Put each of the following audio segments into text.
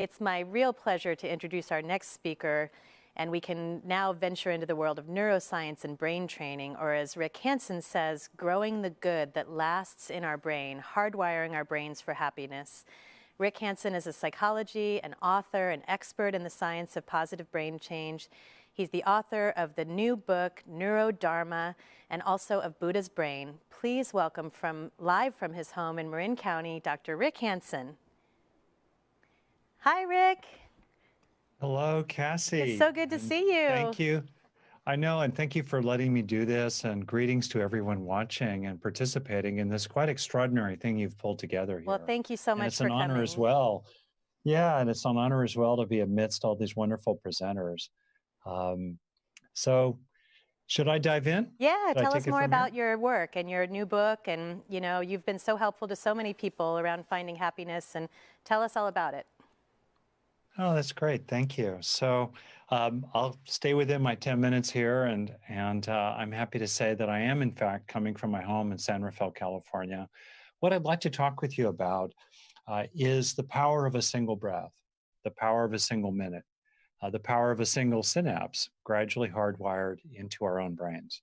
It's my real pleasure to introduce our next speaker, and we can now venture into the world of neuroscience and brain training, or as Rick Hanson says, growing the good that lasts in our brain, hardwiring our brains for happiness. Rick Hanson is a psychology, an author, an expert in the science of positive brain change. He's the author of the new book, Neurodharma, and also of Buddha's Brain. Please welcome live from his home in Marin County, Dr. Rick Hanson. Hi, Rick. Hello, It's Cassie. so good to And see you. thank you. I know, and thank you for letting me do this. And greetings to everyone watching and participating in this quite extraordinary thing you've pulled together Well, here. thank you so And much it's for an honor as coming. well. Yeah, and it's an honor as well to be amidst all these wonderful presenters. Um, so, should I dive in? Yeah, Should I tell take us it more from here? about your work and your new book. And, you've been so helpful to so many people around finding happiness. And tell us all about it. Oh, that's great. Thank you. So I'll stay within my 10 minutes here, and I'm happy to say that I am, in fact, coming from my home in San Rafael, California. What I'd like to talk with you about is the power of a single breath, the power of a single minute, the power of a single synapse gradually hardwired into our own brains.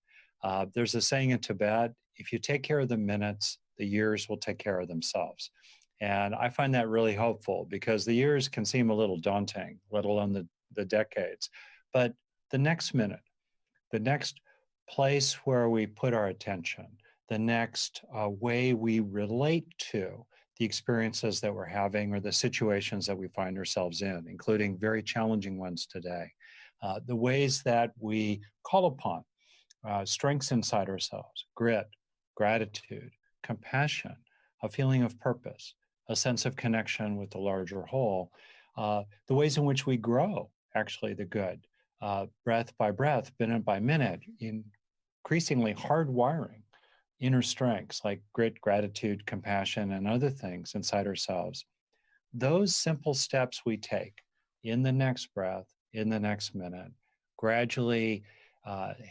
There's a saying in Tibet, if you take care of the minutes, the years will take care of themselves. And I find that really hopeful because the years can seem a little daunting, let alone the decades. But the next minute, the next place where we put our attention, the next way we relate to the experiences that we're having or the situations that we find ourselves in, including very challenging ones today, the ways that we call upon strengths inside ourselves, grit, gratitude, compassion, a feeling of purpose, a sense of connection with the larger whole, the ways in which we grow actually the good, breath by breath, minute by minute, increasingly hardwiring inner strengths like grit, gratitude, compassion, and other things inside ourselves. Those simple steps we take in the next breath, in the next minute, gradually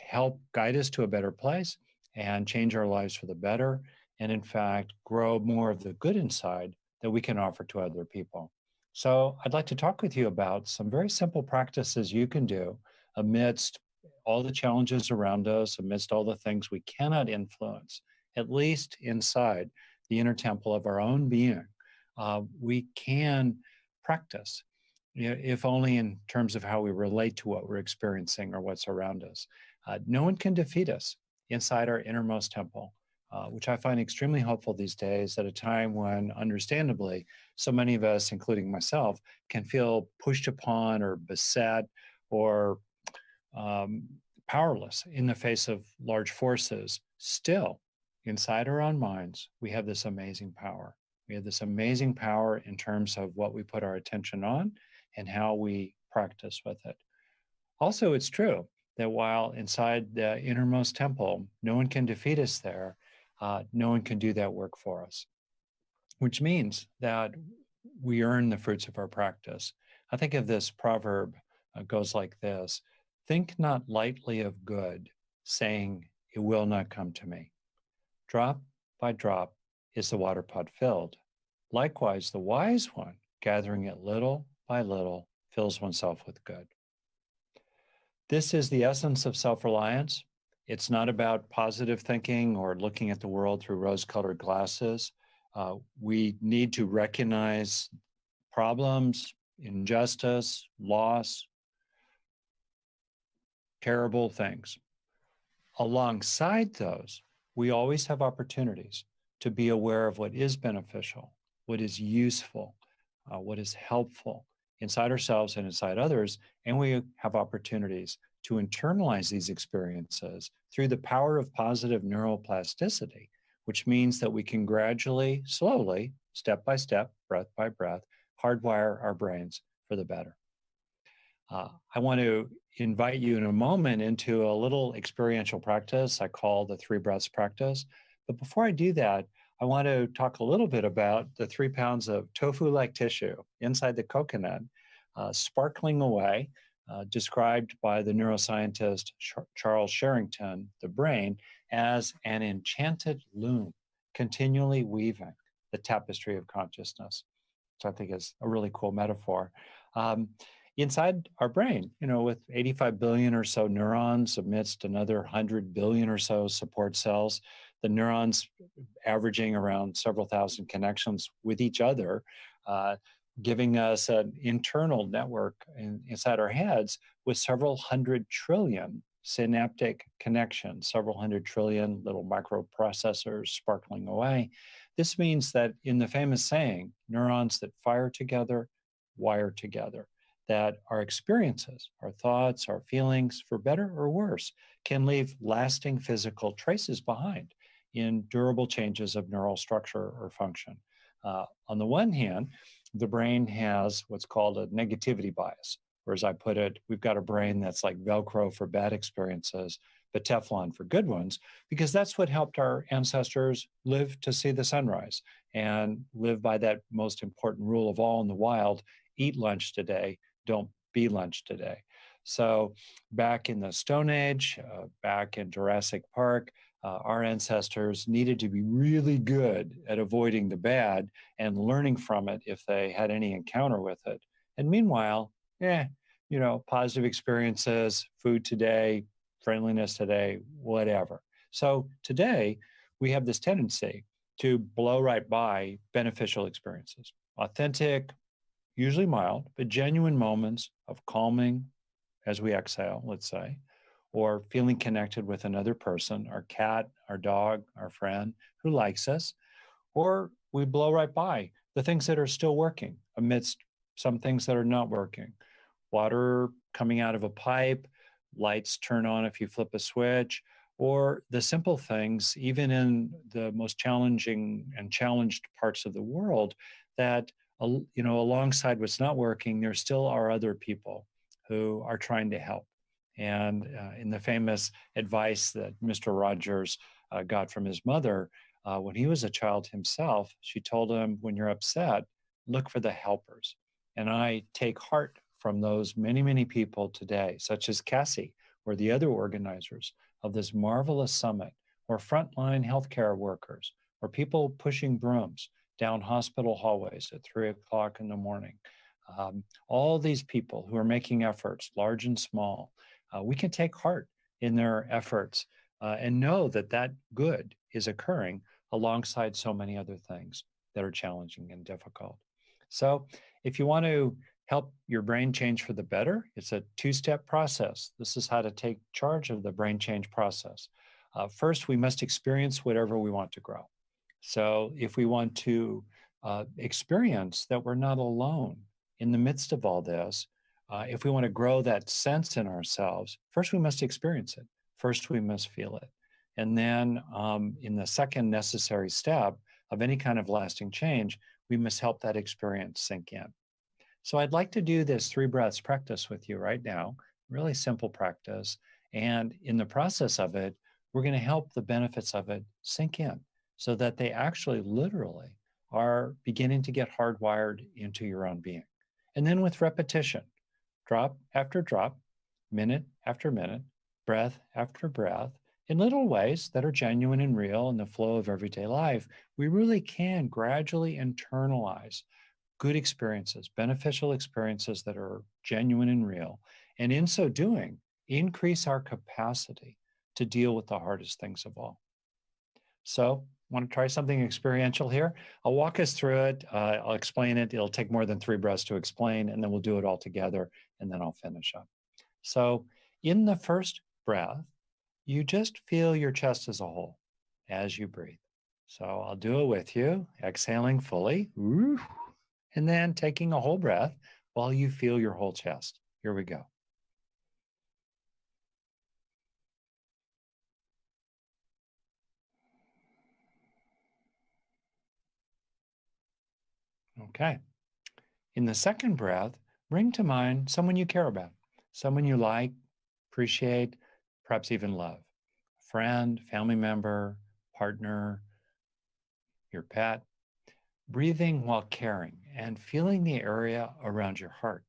help guide us to a better place and change our lives for the better. And in fact, grow more of the good inside that we can offer to other people. So I'd like to talk with you about some very simple practices you can do amidst all the challenges around us, amidst all the things we cannot influence, at least inside the inner temple of our own being. We can practice, if only in terms of how we relate to what we're experiencing or what's around us. No one can defeat us inside our innermost temple, which I find extremely helpful these days at a time when, understandably, so many of us, including myself, can feel pushed upon or beset or um, powerless in the face of large forces. Still, inside our own minds, we have this amazing power. We have this amazing power in terms of what we put our attention on and how we practice with it. Also, it's true that while inside the innermost temple, no one can defeat us there, no one can do that work for us, which means that we earn the fruits of our practice. I think of this proverb, goes like this: think not lightly of good, saying, it will not come to me. Drop by drop is the water pot filled. Likewise, the wise one, gathering it little by little, fills oneself with good. This is the essence of self-reliance. It's not about positive thinking or looking at the world through rose-colored glasses. We need to recognize problems, injustice, loss, terrible things. Alongside those, we always have opportunities to be aware of what is beneficial, what is useful, what is helpful inside ourselves and inside others. And we have opportunities to internalize these experiences through the power of positive neuroplasticity, which means that we can gradually, slowly, step by step, breath by breath, hardwire our brains for the better. I want to invite you in a moment into a little experiential practice I call the 3 breaths practice. But before I do that, I want to talk a little bit about the 3 pounds of tofu-like tissue inside the coconut, sparkling away, described by the neuroscientist Charles Sherrington, the brain, as an enchanted loom, continually weaving the tapestry of consciousness. which I think is a really cool metaphor. Um, Inside our brain, with 85 billion or so neurons amidst another 100 billion or so support cells, the neurons averaging around several thousand connections with each other, giving us an internal network inside our heads with several hundred trillion synaptic connections, several hundred trillion little microprocessors sparkling away. This means that in the famous saying, neurons that fire together, wire together, that our experiences, our thoughts, our feelings, for better or worse, can leave lasting physical traces behind in durable changes of neural structure or function. On the one hand, the brain has what's called a negativity bias, or as I put it, we've got a brain that's like Velcro for bad experiences, but Teflon for good ones, because that's what helped our ancestors live to see the sunrise and live by that most important rule of all in the wild: eat lunch today, don't be lunch today. So back in the Stone Age, back in Jurassic Park, our ancestors needed to be really good at avoiding the bad and learning from it if they had any encounter with it. And meanwhile, positive experiences, food today, friendliness today, whatever. So today, we have this tendency to blow right by beneficial experiences, authentic, usually mild, but genuine moments of calming as we exhale, let's say, or feeling connected with another person, our cat, our dog, our friend who likes us, or we blow right by the things that are still working amidst some things that are not working. Water coming out of a pipe, lights turn on if you flip a switch, or the simple things, even in the most challenging and challenged parts of the world, that alongside what's not working, there still are other people who are trying to help. And in the famous advice that Mr. Rogers got from his mother, when he was a child himself, she told him, when you're upset, look for the helpers. And I take heart from those many, many people today, such as Cassie or the other organizers of this marvelous summit, or frontline healthcare workers, or people pushing brooms down hospital hallways at 3 o'clock in the morning. All these people who are making efforts, large and small, we can take heart in their efforts and know that that good is occurring alongside so many other things that are challenging and difficult. So if you want to help your brain change for the better, it's a two-step process. This is how to take charge of the brain change process. First, we must experience whatever we want to grow. So if we want to experience that we're not alone in the midst of all this, if we want to grow that sense in ourselves, first we must experience it. First we must feel it. And then in the second necessary step of any kind of lasting change, we must help that experience sink in. So I'd like to do this 3 breaths practice with you right now, really simple practice. And in the process of it, we're going to help the benefits of it sink in so that they actually literally are beginning to get hardwired into your own being. And then with repetition, drop after drop, minute after minute, breath after breath, in little ways that are genuine and real in the flow of everyday life, we really can gradually internalize good experiences, beneficial experiences that are genuine and real. And in so doing, increase our capacity to deal with the hardest things of all. So, want to try something experiential here? I'll walk us through it. I'll explain it. It'll take more than 3 breaths to explain, and then we'll do it all together, and then I'll finish up. So, in the first breath, you just feel your chest as a whole as you breathe. So, I'll do it with you, exhaling fully, and then taking a whole breath while you feel your whole chest. Here we go. Okay. In the second breath, bring to mind someone you care about, someone you like, appreciate, perhaps even love. A friend, family member, partner, your pet. Breathing while caring and feeling the area around your heart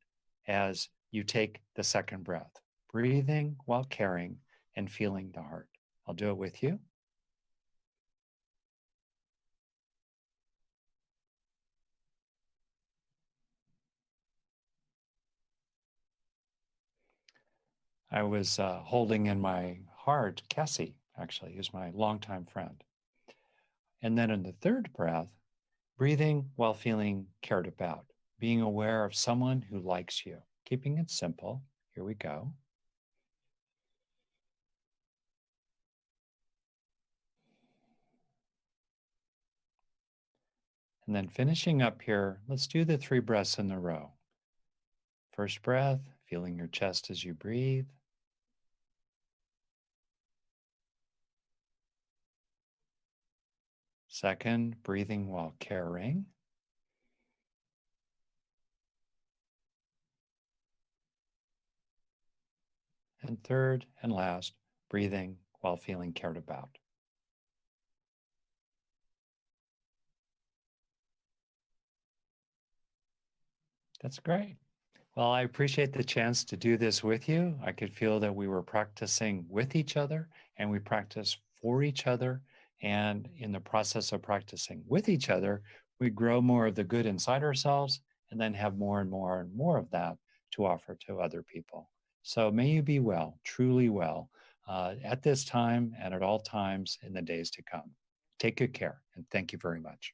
as you take the second breath. Breathing while caring and feeling the heart. I'll do it with you. I was holding in my heart Cassie, actually, who's my longtime friend. And then in the third breath, breathing while feeling cared about, being aware of someone who likes you, keeping it simple. Here we go. And then finishing up here, let's do the 3 breaths in a row. First breath, feeling your chest as you breathe. Second, breathing while caring. And third and last, breathing while feeling cared about. That's great. Well, I appreciate the chance to do this with you. I could feel that we were practicing with each other and we practice for each other. And in the process of practicing with each other, we grow more of the good inside ourselves and then have more and more and more of that to offer to other people. So may you be well, truly well, at this time and at all times in the days to come. Take good care and thank you very much.